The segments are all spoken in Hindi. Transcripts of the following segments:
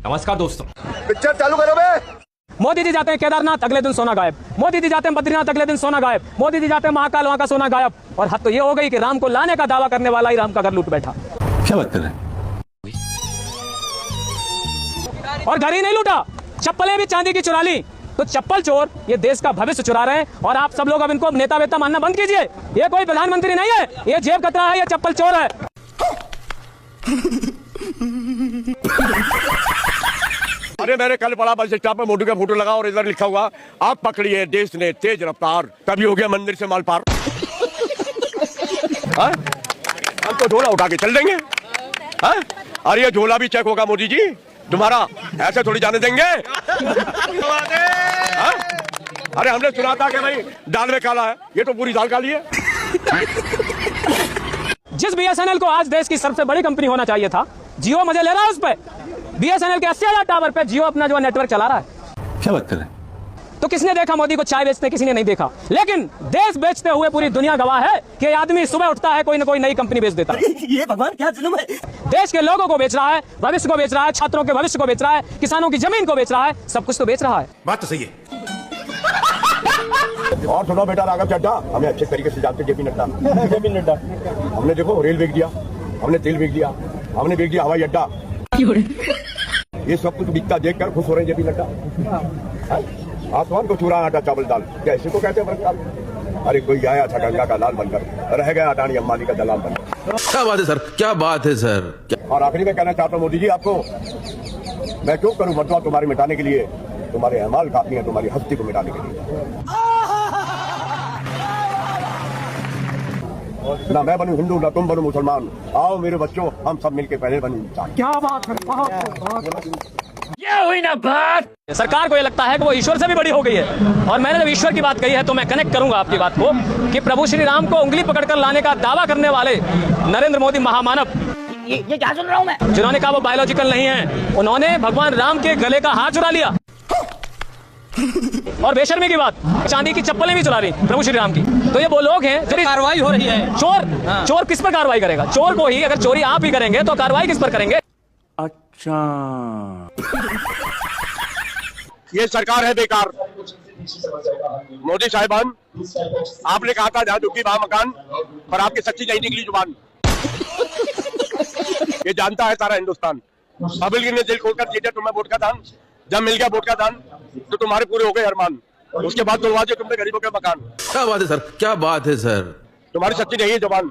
नमस्कार दोस्तों। पिक्चर चालू करो बे। मोदी जी जाते हैं केदारनाथ, अगले दिन सोना गायब। मोदी जी जाते हैं बद्रीनाथ, अगले दिन सोना गायब। मोदी जी जाते हैं महाकाल, वहां का सोना गायब। और हद तो ये हो गई कि राम को लाने का दावा करने वाला ही राम का घर लूट बैठा। क्या बात कर रहे हैं? और घर ही नहीं लूटा, चप्पलें भी चांदी की चुरा ली। तो चप्पल चोर ये देश का भविष्य चुरा रहे हैं। और आप सब लोग अब इनको नेता वेता मानना बंद कीजिए। ये कोई प्रधानमंत्री नहीं है, ये जेब कतरा है, ये चप्पल चोर है। अरे मैंने कल पढ़ा बस स्टॉप में मोदी का फोटो लगा और इधर लिखा हुआ, आप पकड़िए देश ने तेज रफ्तार, तभी हो गया मंदिर से माल पार। हम तो झोला उठा के चल देंगे। अरे ये झोला भी चेक होगा मोदी जी तुम्हारा, ऐसे थोड़ी जाने देंगे। अरे हमने सुना था कि भाई दाल में काला है, ये तो पूरी दाल काली है। जिस बीएसएनएल को आज देश की सबसे बड़ी कंपनी होना चाहिए था, जियो मजे ले रहा है उस पे। बीएसएनएल के 80,000 टावर पे जियो अपना जो नेटवर्क चला रहा है। क्या बात कर रहे हैं? तो किसने देखा मोदी को चाय बेचते? किसी ने नहीं देखा। लेकिन देश बेचते हुए पूरी दुनिया गवाह है कि आदमी सुबह उठता है, कोई ना कोई नई कंपनी बेच देता है। ये भगवान क्या जुल्म है। देश के लोगों को बेच रहा है, भविष्य को बेच रहा है, छात्रों के भविष्य को बेच रहा है, किसानों की जमीन को बेच रहा है, सब कुछ तो बेच रहा है। बात तो सही है। और सुनो बेटा राघव चड्ढा, हमें अच्छे तरीके से जानते जेपी नड्डा। जेपी नड्डा हमने देखो रेल बेच दिया, हमने तेल बेच दिया, हमने बेच दिया हवाई अड्डा। ये सब कुछ बिकता देखकर खुश हो रहे हैं जेपी नड्डा। आसमान को चुरा आटा चावल दाल, क्या इसी को कहते हैं बरसात? अरे कोई आया था गंगा का लाल बनकर, रह गया अडानी अंबानी का दलाल बनकर। क्या बात है सर, क्या बात है सर। और आखिरी में कहना चाहता हूँ मोदी जी आपको, मैं क्यों करूँ बदला तुम्हारे मिटाने के लिए, तुम्हारे अमाल काफी है तुम्हारी हस्ती को मिटाने के लिए। ना मैं बनूं हिंदू ना तुम बनो मुसलमान, आओ मेरे बच्चों हम सब मिलके पहले बने इंसान। क्या बात है, ये हुई ना बात। सरकार को ये लगता है कि वो ईश्वर से भी बड़ी हो गई है। और मैंने जब ईश्वर की बात कही है तो मैं कनेक्ट करूंगा आपकी बात को कि प्रभु श्री राम को उंगली पकड़कर लाने का दावा करने वाले नरेंद्र मोदी महामानव, ये क्या सुन रहा हूँ मैं। जिन्होंने कहा वो बायोलॉजिकल नहीं है, उन्होंने भगवान राम के गले का हाथ चुरा लिया। और बेशर्मी की बात, चांदी की चप्पलें भी चुरा रही प्रभु श्री राम की। तो ये वो लोग हैं जो कार्रवाई हो रही है। चोर किस पर कार्रवाई करेगा? चोर को ही, अगर चोरी आप ही करेंगे तो कार्रवाई किस पर करेंगे? अच्छा, ये सरकार है बेकार। मोदी साहिबान, आपने कहा था जहाँ झुकी वहाँ मकान, पर आपकी सच्ची नहीं निकली जुबान। ये जानता है सारा हिंदुस्तान। पब्लिक ने दिल खोलकर दिया तुम्हें वोट का दान, जब मिल गया वोट का दान तो तुम्हारे पूरे हो गए अरमान। उसके बाद तुलवा दिए तुमने गरीबों के मकान। क्या बात है सर, क्या बात है सर। तुम्हारी सच्ची नहीं है जुबान।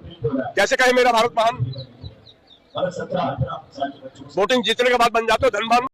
कैसे कहे मेरा भारत महान, वोटिंग जीतने के बाद बन जाते हो धनवान।